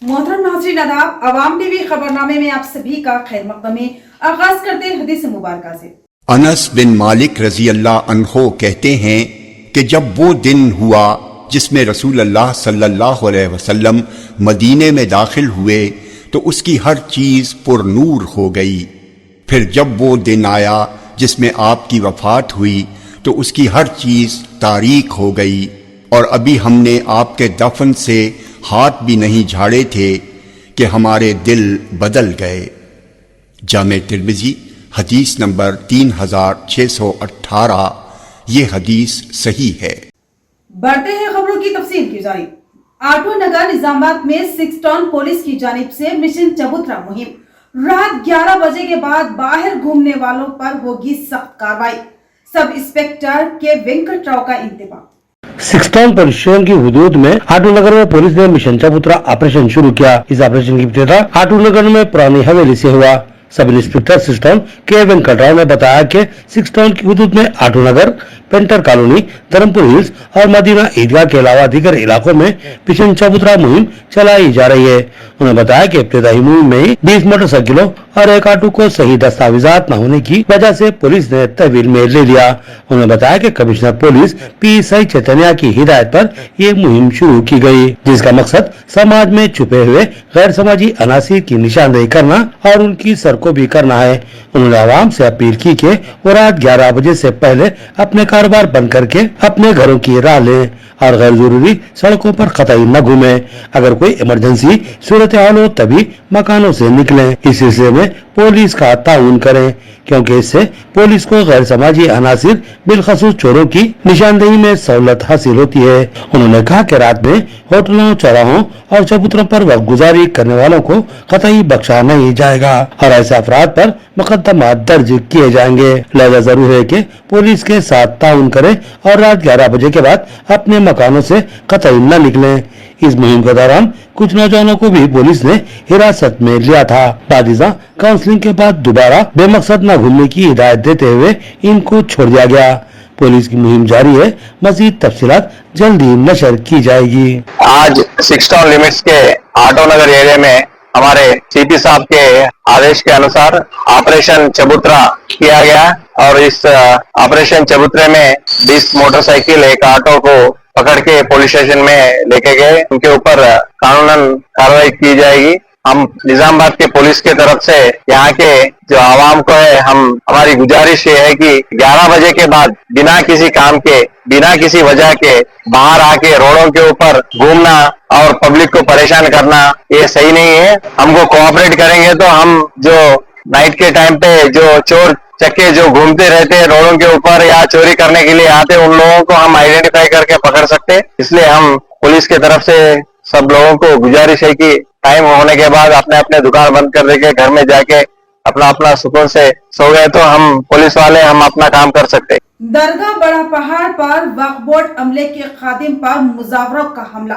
मोहतरम नाज़रीन आदाब, अवाम टीवी खबरनामे में आप सभी का खैर मक़दम है। आगाज करते हैं हदीस मुबारक से। अनस बिन मालिक रजी अल्लाह अन्हो कहते हैं कि जब वो दिन हुआ जिसमें रसूल अल्लाह सल्लल्लाहु अलैहि वसल्लम मदीने में दाखिल हुए तो उसकी हर चीज़ पुरनूर हो गई। फिर जब वो दिन आया जिसमें आपकी वफ़ात हुई तो उसकी हर चीज़ तारीक हो गई और अभी हमने आपके दफन से हाथ भी नहीं झाड़े थे कि हमारे दिल बदल गए। जामे तिर्मिज़ी हदीस नंबर 3618। ये हदीस सही है। बढ़ते हैं खबरों की तफसील की जानिब। आटो नगर निजामाबाद में 6 टाउन पुलिस की जानिब से मिशन चबूतरा मुहिम। रात 11 बजे के बाद बाहर घूमने वालों पर होगी सख्त कार्रवाई। सब इंस्पेक्टर के वेंकट राव का इंतबाह। 6 टाउन पुलिस स्टेशन की हुदूद में आटो नगर में पुलिस ने मिशन चबूतरा ऑपरेशन शुरू किया। इस ऑपरेशन की इब्तिदा आटो नगर में पुरानी हवेली से हुआ। सब इंस्पेक्टर 6 टाउन के वेंकट राव ने बताया कि 6 टाउन की हुदूद में आटो नगर, पेंटर कॉलोनी, धर्मपुर हिल्स और मदीना ईदगाह के अलावा दीगर इलाकों में मिशन चबूतरा मुहिम चलाई जा रही है। उन्होंने बताया कि इब्तिदाई मुहिम में 20 मोटरसाइकिलों और एक ऑटो को सही दस्तावेजात न होने की वजह से पुलिस ने तहवील में ले लिया। उन्होंने बताया कि कमिश्नर पुलिस PSI चैतन्या की हिदायत पर ये मुहिम शुरू की गई, जिसका मकसद समाज में छुपे हुए गैर समाजी अनासिर की निशानदेही करना और उनकी सरकोबी करना है। उन्होंने आवाम से अपील की कि वो रात 11 बजे से पहले अपने कारोबार बंद करके अपने घरों की राह लें और गैर जरूरी सड़कों पर कतई न घूमें। अगर कोई इमरजेंसी सूरत हाल हो तभी मकानों से निकलें। इस सिलसिले में पुलिस का ताउन करें, क्योंकि इससे पुलिस को गैर समाजी अनासिर बिलखसूस चोरों की निशानदेही में सहूलत हासिल होती है। उन्होंने कहा कि रात में होटलों, चौराहों और चबूतरों पर वक्त गुजारी करने वालों को कतई बख्शा नहीं जाएगा और ऐसे अफराद पर मुकदमा दर्ज किए जाएंगे। लिहाजा जरूर है कि पुलिस के साथ ताउन करें और रात 11 बजे के बाद अपने मकानों से कतई न निकलें। इस मुहिम के दौरान कुछ नौजवानों को भी पुलिस ने हिरासत में लिया था। बादिजा काउंसलिंग के बाद दोबारा बेमकसद न घूमने की हिदायत देते हुए इनको छोड़ दिया गया। पुलिस की मुहिम जारी है। मजीद तफसीलात जल्दी नशर की जाएगी। आज 6 टाउन लिमिट्स के आटो नगर एरिया में हमारे CP साहब के आदेश के अनुसार ऑपरेशन चबूतरा किया गया और इस ऑपरेशन चबूतरे में 20 मोटरसाइकिल, एक ऑटो को पकड़ के पुलिस स्टेशन में लेके गए। उनके ऊपर कानूनन कार्रवाई की जाएगी। हम निजामाबाद के पुलिस के तरफ से यहाँ के जो आवाम को है, हमारी गुजारिश ये है कि 11 बजे के बाद बिना किसी काम के, बिना किसी वजह के बाहर आके रोडों के ऊपर घूमना और पब्लिक को परेशान करना ये सही नहीं है। हमको कोऑपरेट करेंगे तो हम जो नाइट के टाइम पे जो चोर चक्के जो घूमते रहते हैं रोडों के ऊपर या चोरी करने के लिए आते हैं, उन लोगों को हम आइडेंटिफाई करके पकड़ सकते हैं। इसलिए हम पुलिस के तरफ से सब लोगों को गुजारिश है कि टाइम होने के बाद अपने अपने दुकान बंद कर देके घर में जाके अपना अपना सुकून से सो गए तो हम पुलिस वाले हम अपना काम कर सकते। दरगाह बड़ा पहाड़ पर वक्फ बोर्ड अमले के खादिम पर मुजावरों का हमला,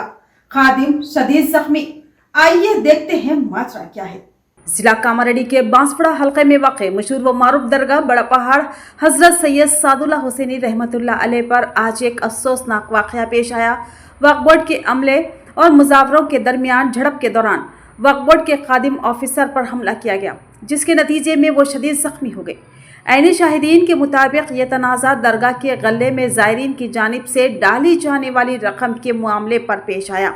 खादिम शदीद जख्मी। आइए देखते हैं माजरा क्या है। जिला कामारेड्डी के बांसवाड़ा हलके में वाक़े मशहूर व मारूफ दरगाह बड़ा पहाड़ हजरत सैयद सादुल्लाह हुसैनी रहमतुल्लाह अलैह पर आज एक अफसोसनाक वाक़या पेश आया। वक्फ बोर्ड के अमले और मुजावरों के दरमियान झड़प के दौरान वक्फ बोर्ड के खादिम ऑफिसर पर हमला किया गया, जिसके नतीजे में वो शदीद जख्मी हो गए। ऐनी शाहिदीन के मुताबिक ये तनाज़ा दरगाह के गले में ज़ायरीन की जानिब से डाली जाने वाली रकम के मामले पर पेश आया।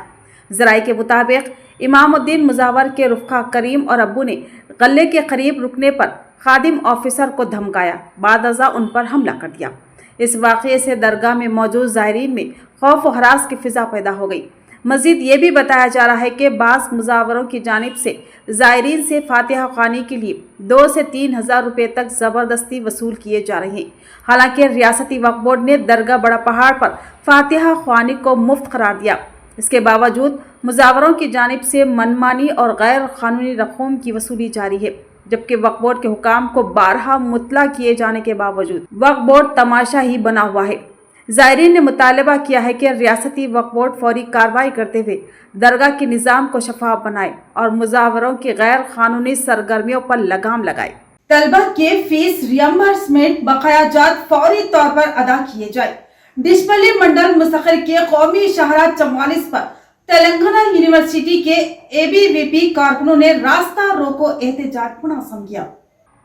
ज़राए के मुताबिक इमामुद्दीन मुजावर के रुफ़ा करीम और अब्बू ने गले के करीब रुकने पर खादिम ऑफिसर को धमकाया, बाद अज़ा उन पर हमला कर दिया। इस वाक़ये से दरगाह में मौजूद ज़ायरीन में खौफ व हरास की फ़िज़ा पैदा हो गई। मज़ीद ये भी बताया जा रहा है कि बाज़ मुजावरों की जानिब से ज़ायरीन से फातिहा ख़्वानी के लिए 2 से 3 हज़ार रुपये तक ज़बरदस्ती वसूल किए जा रहे हैं। हालांकि रियासती वक्फ बोर्ड ने दरगाह बड़ा पहाड़ पर फातिहा ख़्वानी को मुफ्त करार दिया। इसके बावजूद मुजावरों की जानिब से मनमानी और गैर कानूनी रकूम की वसूली जारी है, जबकि वक्फ बोर्ड के हुकाम को बारहा मुतला किए जाने के बावजूद वक्फ बोर्ड तमाशा ही बना हुआ है। ज़ायरीन ने मुतालबा किया है कि रियासती वक्फ बोर्ड फौरी कार्रवाई करते हुए दरगाह के निज़ाम को शफाफ बनाए और मुजावरों की गैर कानूनी सरगर्मियों पर लगाम लगाए। तलबा के फीस रियम्बर्समेंट बकाया जात फौरी तौर पर अदा किए जाए। डिशपल्ली मंडल मुस्तकिल के कौमी शाहराह 44 पर तेलंगाना यूनिवर्सिटी के एबीवीपी कारकुनों ने रास्ता रोको एहतजाज मुनासम किया।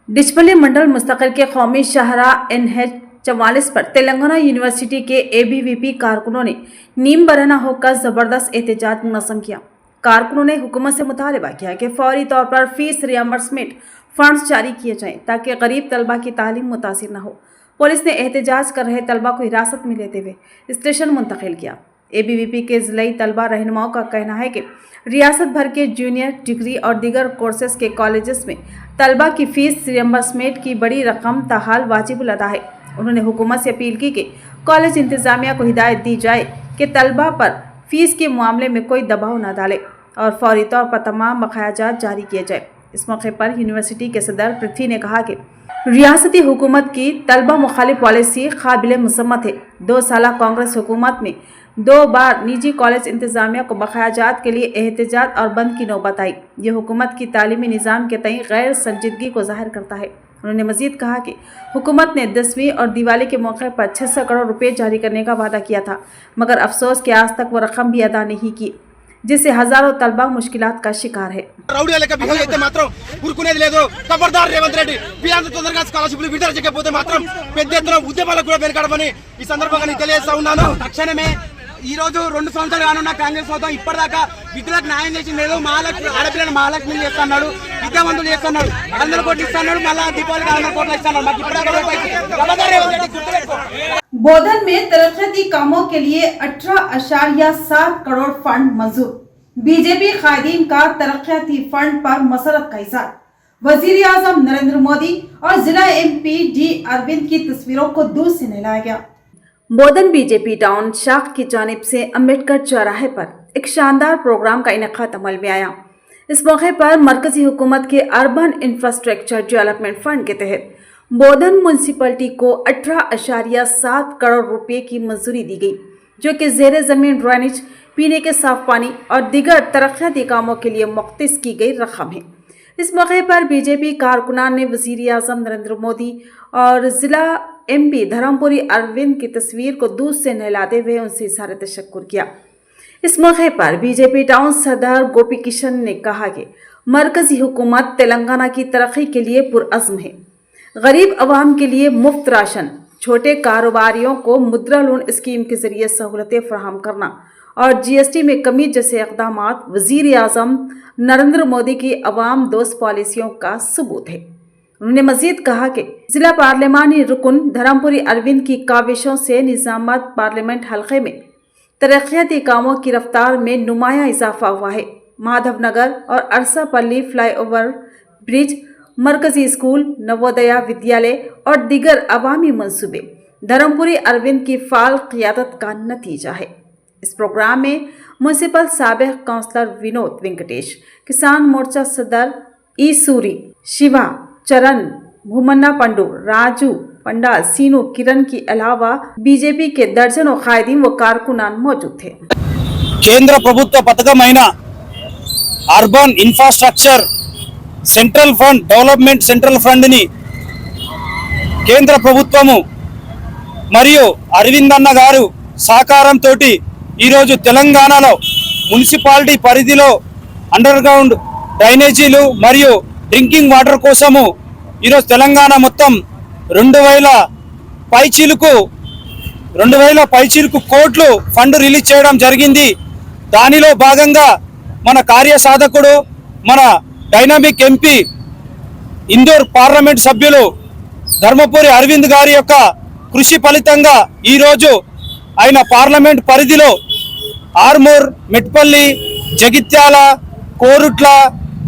डिचपल्ली मंडल मुस्तकिल के कौमी शाहरा NH44 पर तेलंगाना यूनिवर्सिटी के एबीवीपी कारकुनों ने नीम बरना होकर जबरदस्त एहतजाज मुनासम किया। कारकुनों ने हुकूमत से मुतालबा किया कि फौरी तौर पर फीस रियम्बर्समेंट फंड्स जारी किए जाएं ताकि गरीब तलबा की तालीम मुतासिर न हो। पुलिस ने एहतजाज कर रहे तलबा को हिरासत में लेते हुए स्टेशन मुंतकिल किया। एबीवीपी के ज़िलाई तलबा रहनुमाओं का कहना है कि रियासत भर के जूनियर डिग्री और दीगर कोर्सेज के कॉलेजेस में तलबा की फ़ीस रियम्बर्समेंट की बड़ी रकम ताहाल वाजिबुल अदा है। उन्होंने हुकूमत से अपील की कि कॉलेज इंतज़ामिया को हिदायत दी जाए कि तलबा पर फ़ीस के मामले में कोई दबाव न डाले और फौरी तौर पर तमाम बकायाजात जारी किए जाए। इस मौके पर यूनिवर्सिटी के सदर पृथ्वी ने कहा कि रियासती हुकूमत की तलबा मुखालिफ पॉलिसी काबिल मसम्मत है। 2 साल कांग्रेस हुकूमत में 2 बार निजी कॉलेज इंतज़ामिया को बकायाजात के लिए एहतजाज और बंद की नौबत आई। ये हुकूमत की तालीमी निज़ाम के तई गैर संजीदगी को ज़ाहिर करता है। उन्होंने मज़ीद कहा कि हुकूमत ने 10वीं और दिवाली के मौके पर 600 करोड़ रुपये जारी करने का वादा किया था, मगर अफसोस कि आज तक वो रकम भी अदा नहीं की, जिससे हजारों तलबा मुश्किलात का शिकार है। రౌడీలకి బిహేవ్ అయితే మాత్రం ఊరుకునేది లేదు। ఖబర్దార్ రేవంత్ రెడ్డి వీరంత తొందరగా స్కాలర్‌షిప్లు విడుదల చేయకపోతే మాత్రం పెద్ద ఎత్తున ఉద్యమాలకు కూడా వెనకాడమని ఈ సందర్భంగా నేను తెలియజేస్తా ఉన్నాను। తక్షణమే ఈ రోజు 2 సంవత్సరాలు కానున్న కాంగ్రెస్ ప్రభుత్వం ఇప్పటిదాకా విద్యులకు న్యాయం చేసింది లేదు। ఆడపిల్లలు మహాలక్ష్మి చేస్తున్నాడు, విద్యావంతులు చేస్తున్నాడు, 100 కోట్లు ఇస్తున్నాడు, మళ్ళా దీపావళికి 100 కోట్లు ఇస్తున్నాడు। మాకు ఇప్పటిదాకా ఖబర్దార్ రేవంత్ రెడ్డి గుర్తుపెట్టుకో। बोधन में तरक्याती कामों के लिए 18.7 करोड़ फंड मंजूर। बीजेपी कायदीन का तरक्याती फंड पर मसरत का इज़हार। वजीर आजम नरेंद्र मोदी और जिला MP D अरविंद की तस्वीरों को दूर से नहलाया गया। बोधन बीजेपी टाउन शाख की जानिब से अम्बेडकर चौराहे पर एक शानदार प्रोग्राम का इनेकाद अमल में आया। इस मौके पर मरकजी हुकूमत के अर्बन इंफ्रास्ट्रक्चर डेवलपमेंट फंड के तहत बोधन म्यूनसिपलिटी को 18.7 करोड़ रुपए की मंजूरी दी गई, जो कि ज़ेरे ज़मीन ड्रेनेज, पीने के साफ पानी और दीगर तरक्याती कामों के लिए मुख्तस की गई रकम है। इस मौके पर बीजेपी कारकुनान ने वज़ीर आज़म नरेंद्र मोदी और ज़िला MP धर्मपुरी अरविंद की तस्वीर को दूध से नहलाते हुए उनसे इज़हार तशक्कुर किया। इस मौके पर बीजेपी टाउन सदर गोपी किशन ने कहा कि मरकजी हुकूमत तेलंगाना की तरक्की के लिए पुरअज़्म है। गरीब अवाम के लिए मुफ्त राशन, छोटे कारोबारियों को मुद्रा लोन स्कीम के जरिए सहूलतें फराहम करना और GST में कमी जैसे इक़दाम वज़ीर आज़म नरेंद्र मोदी की अवाम दोस्त पॉलिसियों का सबूत है। उन्होंने मजीद कहा कि जिला पार्लिमानी रुकन धर्मपुरी अरविंद की काविशों से निज़ामाबाद पार्लियामेंट हल्के में तरक्याती कामों की रफ्तार में नुमायां इजाफा हुआ है। माधव नगर और अरसापल्ली फ्लाईओवर ब्रिज, मरकजी स्कूल, नवोदया विद्यालय और दीगर अवामी मंसूबे धर्मपुरी अरविंद की फाल क़ियादत का नतीजा है। इस प्रोग्राम में म्यूनसिपल साबिक़ काउंसलर विनोद वेंकटेश, किसान मोर्चा सदर ईसूरी, शिवा, चरण, भूमन्ना पंडू, राजू पंडाल, सीनू, किरण के अलावा बीजेपी के दर्जनों कायदीन व कारकुनान मौजूद थे। కేంద్ర ప్రభుత్వ పథకమైన urban infrastructure central fund development central fund ని కేంద్ర ప్రభుత్వము మరియు అరవింద్ అన్న గారు సహకారంతో ఈ రోజు తెలంగాణలో మున్సిపాలిటీ పరిధిలో అండర్ గ్రౌండ్ డ్రైనేజీలు మరియు డ్రింకింగ్ వాటర్ కోసము ఈ రోజు తెలంగాణ మొత్తం 2000 పైచీలకు కోట్లు ఫండ్ రిలీజ్ చేయడం జరిగింది। దానిలో భాగంగా మన కార్యసాధకుడు మన డైనామిక్ MP ఇందూర్ పార్లమెంట్ సభ్యులు ధర్మపురి అరవింద్ గారి యొక్క కృషి ఫలితంగా ఈ రోజు ఆయన పార్లమెంట్ పరిధిలో ఆర్మూర్, మెట్పల్లి, జగిత్యాల, కోరుట్ల,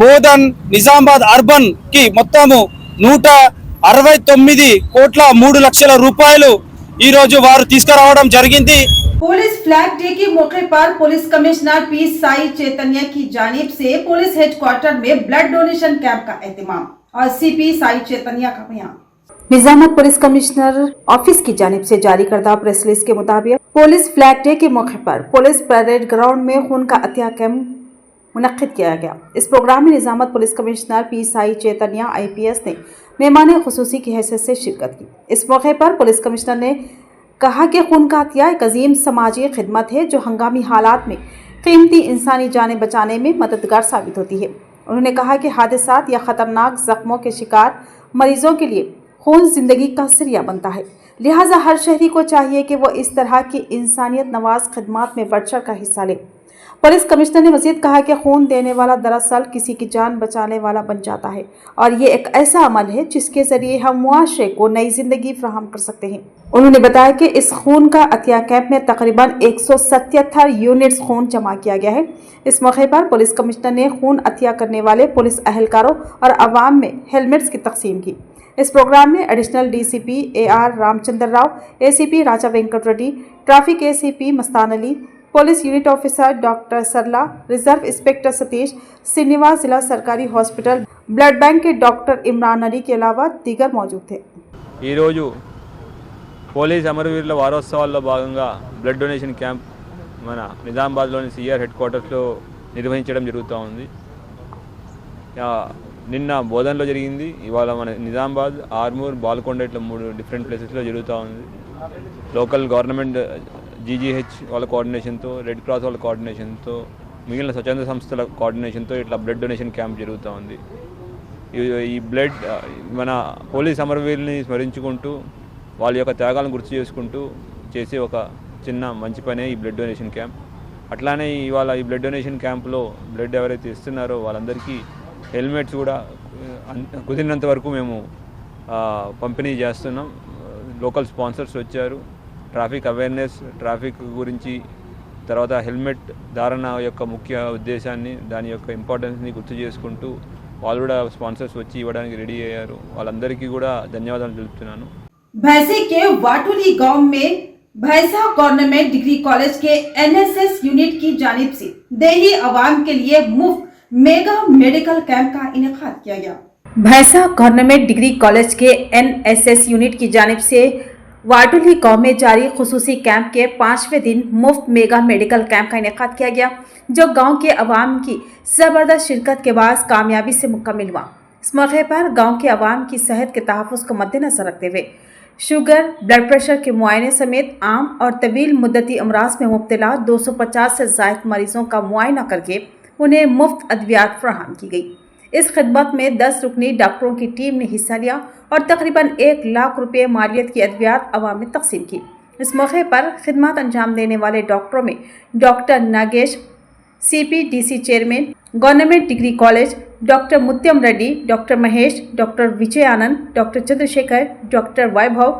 బోధన్, నిజామాబాద్ అర్బన్ కి మొత్తము 169 కోట్ల 3 లక్షల రూపాయలు ఈ రోజు వారు తీసుకురావడం జరిగింది। पुलिस फ्लैग डे के मौके पर पुलिस कमिश्नर P साई चैतन्य की जानिब से पुलिस हेडक्वार्टर में ब्लड डोनेशन कैंप का एहतमाम और CP साई चैतन्य का बयान। निजामत पुलिस कमिश्नर ऑफिस की जानिब से जारी करदा प्रेस रिलीज के मुताबिक पुलिस फ्लैग डे के मौके पर पुलिस परेड ग्राउंड में खून का अतिया कैंप मुनक्किद किया गया। इस प्रोग्राम में निजामत पुलिस कमिश्नर P साई चैतन्य IPS ने मेहमान खुसूसी की हैसियत से शिरकत की। इस मौके पर पुलिस कमिश्नर ने कहा कि खून का अतिया एक अजीम समाजी खिदमत है जो हंगामी हालात में कीमती इंसानी जानें बचाने में मददगार साबित होती है। उन्होंने कहा कि हादसात या खतरनाक जख्मों के शिकार मरीजों के लिए खून जिंदगी का जरिया बनता है, लिहाजा हर शहरी को चाहिए कि वो इस तरह की इंसानियत नवाज खिदमात में बढ़ चढ़ कर हिस्सा ले। पुलिस कमिश्नर ने मजीद कहा कि खून देने वाला दरअसल किसी की जान बचाने वाला बन जाता है और ये एक ऐसा अमल है जिसके जरिए हम मुआशरे को नई जिंदगी फराहम कर सकते हैं। उन्होंने बताया कि इस खून का अतिया कैंप में तकरीबन 177 यूनिट्स खून जमा किया गया है। इस मौके पर पुलिस कमिश्नर ने खून अतिया करने वाले पुलिस अहलकारों और आवाम में हेलमेट्स की तकसीम की। इस प्रोग्राम में additional DCP AR Ramachandra Rao, ACP Raja Venkat Reddy, traffic ACP Mastan Ali, police unit officer doctor Sarla, reserve inspector Satish, Srinivas जिला सरकारी हॉस्पिटल ब्लड बैंक के डॉक्टर इमरान अली के अलावा दीगर मौजूद थे। ఈ రోజు పోలీస్ అమరవీరుల వారోత్సవాల్లో భాగంగా బ్లడ్ డొనేషన్ క్యాంప్ మన నిజామాబాద్లోని CR హెడ్ క్వార్టర్స్లో నిర్వహించడం జరుగుతూ ఉంది. నిన్న బోధనలో జరిగింది, ఇవాళ మన నిజామాబాద్, ఆర్మూర్, బాల్కొండ ఇట్లా 3 డిఫరెంట్ ప్లేసెస్లో జరుగుతూ ఉంది. లోకల్ గవర్నమెంట్ GGH వాళ్ళ కోఆర్డినేషన్తో, రెడ్ క్రాస్ వాళ్ళ కోఆర్డినేషన్తో, మిగిలిన స్వచ్ఛంద సంస్థల కోఆర్డినేషన్తో ఇట్లా బ్లడ్ డొనేషన్ క్యాంప్ జరుగుతూ ఉంది. ఈ బ్లడ్ మన పోలీస్ అమరవీరుల్ని స్మరించుకుంటూ వాళ్ళ యొక్క త్యాగాలను గుర్తు చేసుకుంటూ చేసే ఒక చిన్న మంచి పనే ఈ బ్లడ్ డొనేషన్ క్యాంప్. అట్లానే ఇవాళ ఈ బ్లడ్ డొనేషన్ క్యాంప్లో బ్లడ్ ఎవరైతే ఇస్తున్నారో వాళ్ళందరికీ హెల్మెట్స్ కూడా కుదిరినంత వరకు మేము పంపిణీ చేస్తున్నాం. లోకల్ స్పాన్సర్స్ వచ్చారు. ట్రాఫిక్ అవేర్నెస్, ట్రాఫిక్ గురించి, తర్వాత హెల్మెట్ ధారణ యొక్క ముఖ్య ఉద్దేశాన్ని, దాని యొక్క ఇంపార్టెన్స్ని గుర్తు చేసుకుంటూ వాళ్ళు కూడా స్పాన్సర్స్ వచ్చి ఇవ్వడానికి రెడీ అయ్యారు. వాళ్ళందరికీ కూడా ధన్యవాదాలు తెలుపుతున్నాను. भैंसे के वाटुली गांव में भैंसा गवर्नमेंट डिग्री कॉलेज के NSS यूनिट की जानिब से देही आवाम के लिए मुफ्त मेगा मेडिकल कैंप का इनेकाद किया गया। भैंसा गवर्नमेंट डिग्री कॉलेज के NSS यूनिट की जानिब से वाटुली गांव में जारी खुसूसी कैंप के 5वें दिन मुफ्त मेगा मेडिकल कैंप का इनेकाद किया गया, जो गांव के अवाम की जबरदस्त शिरकत के बाद कामयाबी से मुकम्मल हुआ। इस मौके पर गांव के अवाम की सेहत के तहफ़्फ़ुज़ को मद्देनजर रखते हुए शुगर, ब्लड प्रेशर के मुआयने समेत आम और तवील मुद्दती अमराज में मुब्तला 250 से ज़ायद मरीजों का मुआयना करके उन्हें मुफ्त अद्वियात फराहम की गई। इस खिदमत में 10 रुकनी डॉक्टरों की टीम ने हिस्सा लिया और तकरीबन 1 लाख रुपये मालियत की अद्वियात अवाम में तकसीम की। इस मौके पर खिदमत अंजाम देने वाले डॉक्टरों में doctor Nagesh, CPDC chairman, government degree college, doctor Mutyam Reddy, doctor Mahesh, doctor Vijay Anand, doctor Chandrashekar, doctor Vaibhav,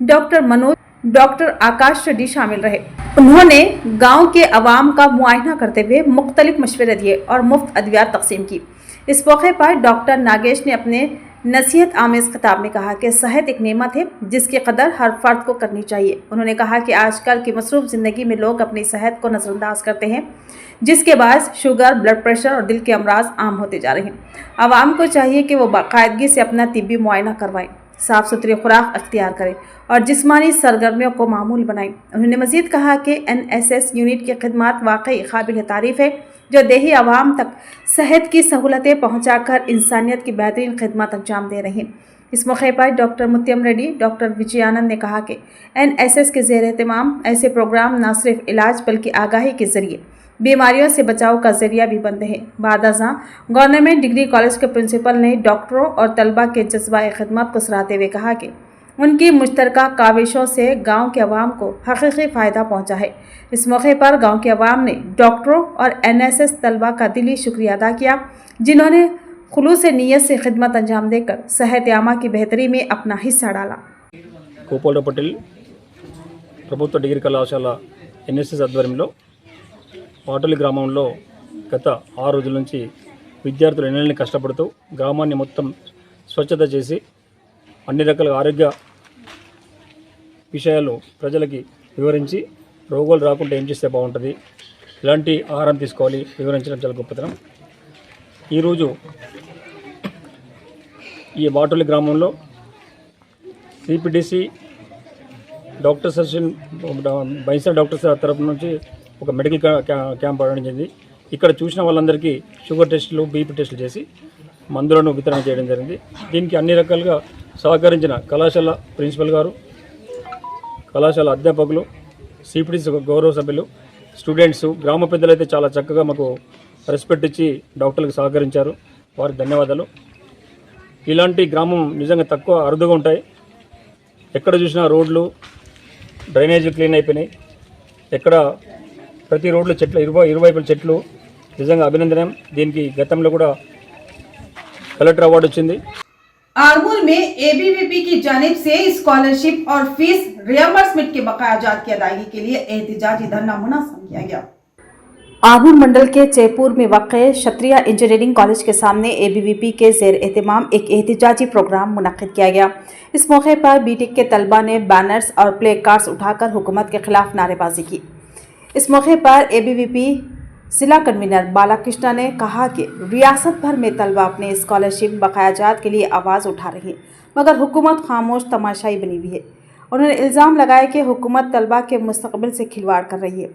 doctor Manoj, doctor Akash Reddy शामिल रहे। उन्होंने गांव के अवाम का मुआयना करते हुए मुख्तलिफ मशवरे दिए और मुफ्त अद्वियात तकसीम की। इस मौके पर डॉक्टर नागेश ने अपने नसीहत आमेज खिताब में कहा कि सेहत एक नेमत है जिसकी कदर हर फर्द को करनी चाहिए। उन्होंने कहा कि आजकल की मसरूफ़ ज़िंदगी में लोग अपनी सेहत को नज़रअंदाज करते हैं, जिसके बाद शुगर, ब्लड प्रेशर और दिल के अमराज आम होते जा रहे हैं। आवाम को चाहिए कि वो बाकायदगी से अपना तिब्बी मुआयना करवाएं, साफ़ सुथरी खुराक अख्तियार करें और जिस्मानी सरगर्मियों को मामूल बनाएं। उन्होंने मज़ीद कहा कि NSS यूनिट की खिदमत वाकई काबिल तारीफ़ है, जो देही आवाम तक सेहत की सहूलतें पहुँचाकर इंसानियत की बेहतरीन खिदमत अंजाम दे रही हैं। इस मौके पर डॉक्टर मुत्यम रेड्डी, डॉक्टर विजय आनंद ने कहा कि NSS के ज़ेर एहतमाम ऐसे प्रोग्राम न सिर्फ इलाज बल्कि आगाही के ज़रिए बीमारियों से बचाव का जरिया भी बनते हैं। बाद अज़ां गवर्नमेंट डिग्री कॉलेज के प्रिंसिपल ने डॉक्टरों और तलबा के जज्बा खिदमत को सराहते हुए कहा कि उनकी मुश्तरका काविशों से गांव के अवाम को हकीकी फ़ायदा पहुंचा है। इस मौके पर गांव के अवाम ने डॉक्टरों और NSS तलबा का दिली शुक्रिया अदा किया, जिन्होंने खुलूस नीयत से खिदमत अंजाम देकर सेहत आमा की बेहतरी में अपना हिस्सा डाला। కోపోల పటేల్ ప్రభుత్వ డిగ్రీ కళాశాల NSS ఆధ్వర్యంలో వాటలి గ్రామంలో గత 6 రోజుల నుంచి విద్యార్థులు ఎన్నెల్ని కష్టపడుతూ గ్రామాన్ని మొత్తం స్వచ్ఛత చేసి అన్ని రకాల ఆరోగ్య విషయాలు ప్రజలకి వివరించి రోగాలు రాకుండా ఏం చేస్తే బాగుంటుంది, ఇలాంటి ఆహారం తీసుకోవాలి వివరించడం చాలా గొప్పతనం. ఈరోజు ఈ వాటలి గ్రామంలో CPDC doctor session Bhainsa doctors తరపు నుంచి ఒక మెడికల్ క్యాంప్ ఆడడం జరిగింది. ఇక్కడ చూసిన వాళ్ళందరికీ షుగర్ టెస్టులు, BP టెస్టులు చేసి మందులను వితరణ చేయడం జరిగింది. దీనికి అన్ని రకాలుగా సహకరించిన కళాశాల ప్రిన్సిపల్ గారు, కళాశాల అధ్యాపకులు, CPDC గౌరవ సభ్యులు, స్టూడెంట్స్, గ్రామ పెద్దలు అయితే చాలా చక్కగా మాకు రెస్పెక్ట్ ఇచ్చి డాక్టర్లకు సహకరించారు. వారికి ధన్యవాదాలు. ఇలాంటి గ్రామం నిజంగా తక్కువ అరుదుగా ఉంటాయి. ఎక్కడ చూసినా రోడ్లు, డ్రైనేజీలు క్లీన్ అయిపోయినాయి. ఎక్కడ ప్రతి రోడ్లు చెట్లు, ఇరువైపుల చెట్లు. నిజంగా అభినందనం. దీనికి గతంలో కూడా కలెక్టర్ అవార్డు వచ్చింది. आरमूर में एबीवीपी की जानिब से स्कॉलरशिप और फीस रियम्बर्समेंट के बकायाजात की अदायगी के लिए एहतिजाजी धरना मुनज़्ज़म किया गया। आरमूर मंडल के चैपुर में वाक़े क्षत्रिय इंजीनियरिंग कॉलेज के सामने एबीवीपी के ज़ेर एहतमाम एक एहतिजाजी प्रोग्राम मुनक़्क़िद किया गया। इस मौके पर बीटेक के तलबा ने बैनर्स और प्ले कार्ड्स उठाकर हुकूमत के खिलाफ नारेबाजी की। इस मौके पर एबीवीपी जिला कन्वीनर बालाकृष्णा ने कहा कि रियासत भर में तलबा अपने स्कॉलरशिप बकायाजात के लिए आवाज़ उठा रही है, मगर हुकूमत खामोश तमाशाई बनी हुई है। उन्होंने इल्ज़ाम लगाया कि हुकूमत तलबा के मुस्तक़बिल से खिलवाड़ कर रही है।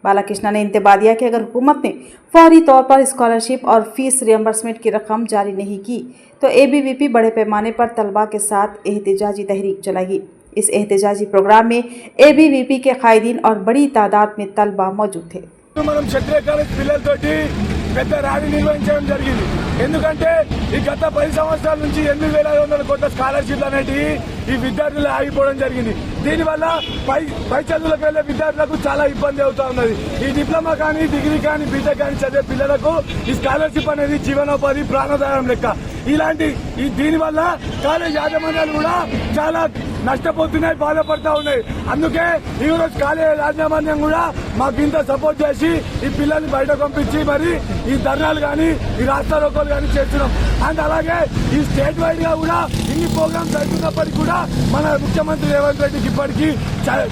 बालाकृष्णा ने इंतबा दिया कि अगर हुकूमत ने फौरी तौर पर स्कॉलरशिप और फीस रियम्बर्समेंट की रकम जारी नहीं की तो एबीवीपी बड़े पैमाने पर तलबा के साथ एहतिजाजी तहरीक चलाएगी। इस एहतिजाजी प्रोग्राम में एबीवीपी के कायदीन और बड़ी तादाद में तलबा मौजूद थे। మనం క్షత్రియ కాలేజ్ పిల్లలతోటి పెద్ద ర్యాలీ నిర్వహించడం జరిగింది. ఎందుకంటే ఈ గత 10 సంవత్సరాల నుంచి 8,500 కోట్ల స్కాలర్షిప్లు అనేటివి ఈ విద్యార్థులు ఆగిపోవడం జరిగింది. దీనివల్ల పై చదువులకు వెళ్లే విద్యార్థులకు చాలా ఇబ్బంది అవుతా ఉన్నది. ఈ డిప్లొమా కానీ, డిగ్రీ కానీ, బీటెక్ కానీ చదివే పిల్లలకు ఈ స్కాలర్షిప్ అనేది జీవనోపాధి, ప్రాణాధారం లెక్క. ఇలాంటి దీనివల్ల కాలేజ్ యాజమాన్యాలు కూడా చాలా నష్టపోతున్నాయి, బాధపడతా ఉన్నాయి. అందుకే ఈ రోజు కాలేజ్ యాజమాన్యం కూడా మాకు ఇంత సపోర్ట్ చేసి ఈ పిల్లల్ని బయట పంపించి మరి ఈ ధర్నాలు కానీ, ఈ రాస్తా రోకోలు కానీ చేస్తున్నాం. అండ్ అలాగే ఈ స్టేట్ వైడ్ గా కూడా ఇన్ని ప్రోగ్రామ్స్ జరుగుతున్నప్పటికీ కూడా మన ముఖ్యమంత్రి రేవంత్ రెడ్డికి ఇప్పటికీ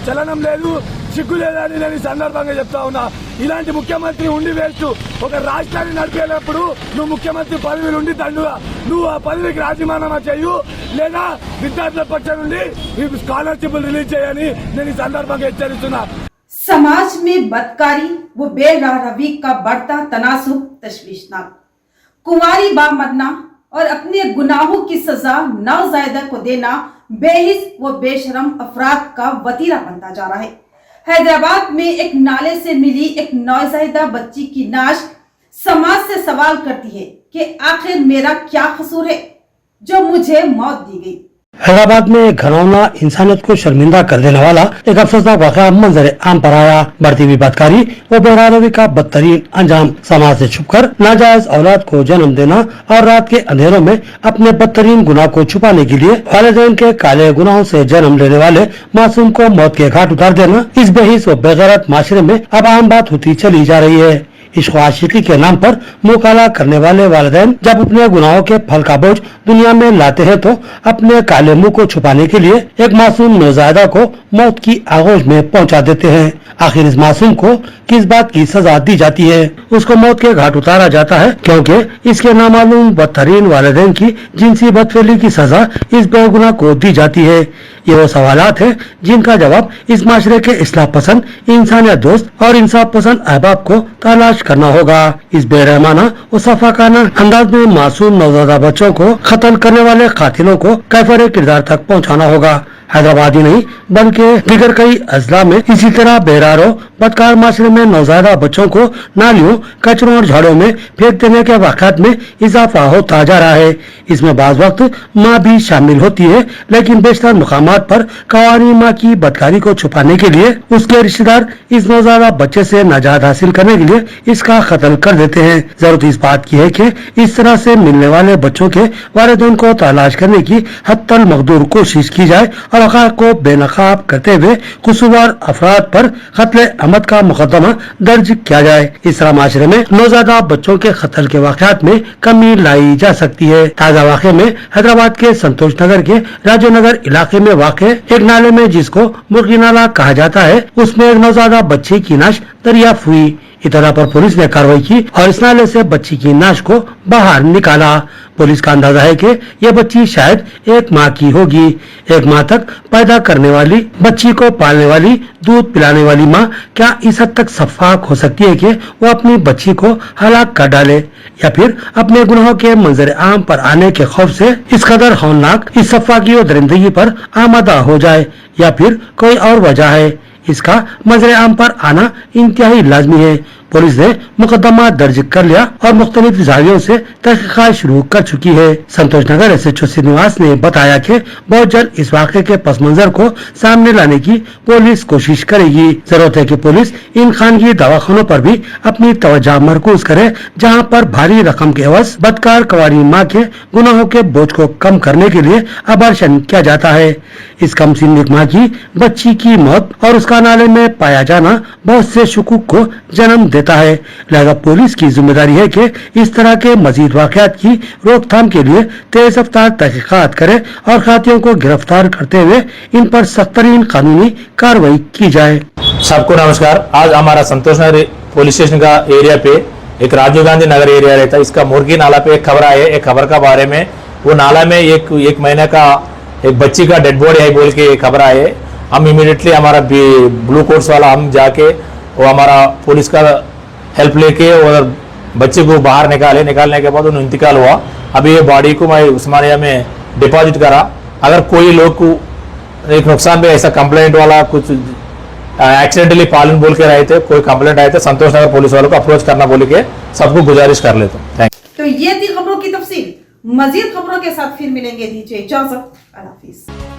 చలనం లేదు, సిగ్గు లేదని నేను ఈ సందర్భంగా చెప్తా ఉన్నా. ఇలాంటి ముఖ్యమంత్రి ఉండి వేస్తూ ఒక రాష్ట్రాన్ని నడిపేటప్పుడు నువ్వు ముఖ్యమంత్రి పదవి ఉండి దండుగా నువ్వు ఆ పదవికి రాజీనామా చేయు, లేదా విద్యార్థుల పక్షం నుండి ఈ స్కాలర్షిప్ రిలీజ్ చేయని నేను ఈ సందర్భంగా హెచ్చరిస్తున్నా. समाज में बदकारी व बेरहवी का बढ़ता तनासुब तशवीशनाक। कुंवारी बा मरना और अपने गुनाहों की सजा नवज़ायदा को देना बेहिस व बेशरम अफराद का वतीरा बनता जा रहा है। हैदराबाद में एक नाले से मिली एक नवज़ायदा बच्ची की नाश समाज से सवाल करती है कि आखिर मेरा क्या कसूर है जो मुझे मौत दी गई। हैदराबाद में एक घरौना इंसानियत को शर्मिंदा कर देने वाला एक अफसोसनाक वाक़या मंजर आम पर आया। बढ़ती हुई बदकारी व बेरहवी का बदतरीन अंजाम, समाज से छुपकर नाजायज औलाद को जन्म देना और रात के अंधेरों में अपने बदतरीन गुनाह को छुपाने के लिए वालिदैन के काले गुनाहों से जन्म लेने वाले मासूम को मौत के घाट उतार देना इस बेहिस व बेगैरत माशरे में अब आम बात होती चली जा रही है। इश्क आशिकी के नाम पर मुंह काला करने वाले वालिदैन जब अपने गुनाहों के फल का बोझ दुनिया में लाते हैं तो अपने काले मुंह को छुपाने के लिए एक मासूम नौज़ायदा को मौत की आगोश में पहुंचा देते हैं। आखिर इस मासूम को किस बात की सजा दी जाती है? उसको मौत के घाट उतारा जाता है क्योंकि इसके नामालूम बदतरीन वालिदैन की जिनसी बदफेली की सजा इस बेगुनाह को दी जाती है। ये वो सवालात है जिनका जवाब इस माशरे के इस्लाह पसंद, इंसानियत दोस्त और इंसाफ पसंद अहबाब को तलाश करना होगा। इस बेरहमाना और सफाकाना अंदाज में मासूम नवज़ादा बच्चों को कत्ल करने वाले कातिलों को कैफरे किरदार तक पहुंचाना होगा। हैदराबाद ही नहीं बल्कि दीगर कई अजला में इसी तरह बेरारो बदकार माशरे में नौज़ायदा बच्चों को नालियों, कचरों और झाड़ों में फेंक देने के वाक़यात में इजाफा होता जा रहा है। इसमें बाज़ वक्त माँ भी शामिल होती है, लेकिन बेशतर मुकामात पर कवानी माँ की बदकारी को छुपाने के लिए उसके रिश्तेदार इस नौज़ायदा बच्चे से नजात हासिल करने के लिए इसका कत्ल कर देते हैं। जरूरत इस बात की है कि इस तरह से मिलने वाले बच्चों के वालिदैन को तलाश करने की हत्तल मकदूर कोशिश की जाए और हक़ाइक़ को बेनकाब करते हुए कसूरवार अफराद पर कत्ल अमद का मुकदमा दर्ज किया जाए। इस तरह माशरे में नौज़ायदा बच्चों के कत्ल के वाक़यात में कमी लाई जा सकती है। ताज़ा वाक़े में हैदराबाद के संतोष नगर के राजू नगर इलाके में वाक़े एक नाले में जिसको मुर्गी नाला कहा जाता है उसमें एक नौज़ायदा बच्ची की नाश दरियाफ्त हुई। इतला पर पुलिस ने कार्रवाई की और इस नाले से बच्ची की नाश को बाहर निकाला। पुलिस का अंदाजा है कि यह बच्ची शायद एक माह की होगी। एक माह तक पैदा करने वाली, बच्ची को पालने वाली, दूध पिलाने वाली माँ क्या इस हद तक सफाक हो सकती है कि वो अपनी बच्ची को हलाक कर डाले, या फिर अपने गुनाहों के मंजर आम पर आने के खौफ से इस कदर हौलनाक इस सफाकी और दरिंदगी पर आमादा हो जाए, या फिर कोई और वजह है? इसका मंजर आम पर आना इंतहाई लाजमी है। पुलिस ने मुकदमा दर्ज कर लिया और मुख्तलिफ जावियों से तहकीकात शुरू कर चुकी है। संतोष नगर एसएचओ श्रीनिवास ने बताया कि बहुत जल्द इस वाक़े के पस मंजर को सामने लाने की पुलिस कोशिश करेगी। जरूरत है कि पुलिस इन खानगी दवाखानों पर भी अपनी तवज्जो मरकूज करे, जहां पर भारी रकम के एवज बदकार कवारी माँ के गुनाहों के बोझ को कम करने के लिए अबॉर्शन किया जाता है। इस कमसीन माँ की बच्ची की मौत और उसका नाले में पाया जाना बहुत से शुकूक को जन्म देता है। लिहाजा पुलिस की जिम्मेदारी है कि इस तरह के मजीद वाक़यात की रोकथाम के लिए तेज रफ्तार तहकीकात करे और खातियों को गिरफ्तार करते हुए इन पर सख्त तरीन कानूनी कार्रवाई की जाए। सबको नमस्कार। आज हमारा संतोष नगर पुलिस स्टेशन का एरिया पे एक राजीव गांधी नगर एरिया रहता है, इसका मुर्गी नाला पे एक खबर आई है। एक खबर का बारे में वो नाला में एक महीने का एक बच्ची का डेड बॉडी है बोल के खबर आई है। हम इमीडिएटली हमारा ब्लू कोट्स वाला हम जाके वो हमारा पुलिस का हेल्प लेके और बच्चे को बाहर निकालने के बाद उन्हें इंतकाल हुआ। अभी ये बॉडी को मैं उस्मानिया में डिपॉजिट करा। अगर कोई लोग को एक नुकसान पे ऐसा कंप्लेंट वाला कुछ एक्सीडेंटली पालन बोल के रहे थे, कोई कंप्लेंट आए थे, संतोष नगर पुलिस वालों को अप्रोच करना बोल के सबको गुजारिश कर लेता हूँ। Thank you. तो ये थी खबरों की तफसील। मजीद खबरों के साथ फिर मिलेंगे। दीजिए इजाजत। अल्लाह हाफिज।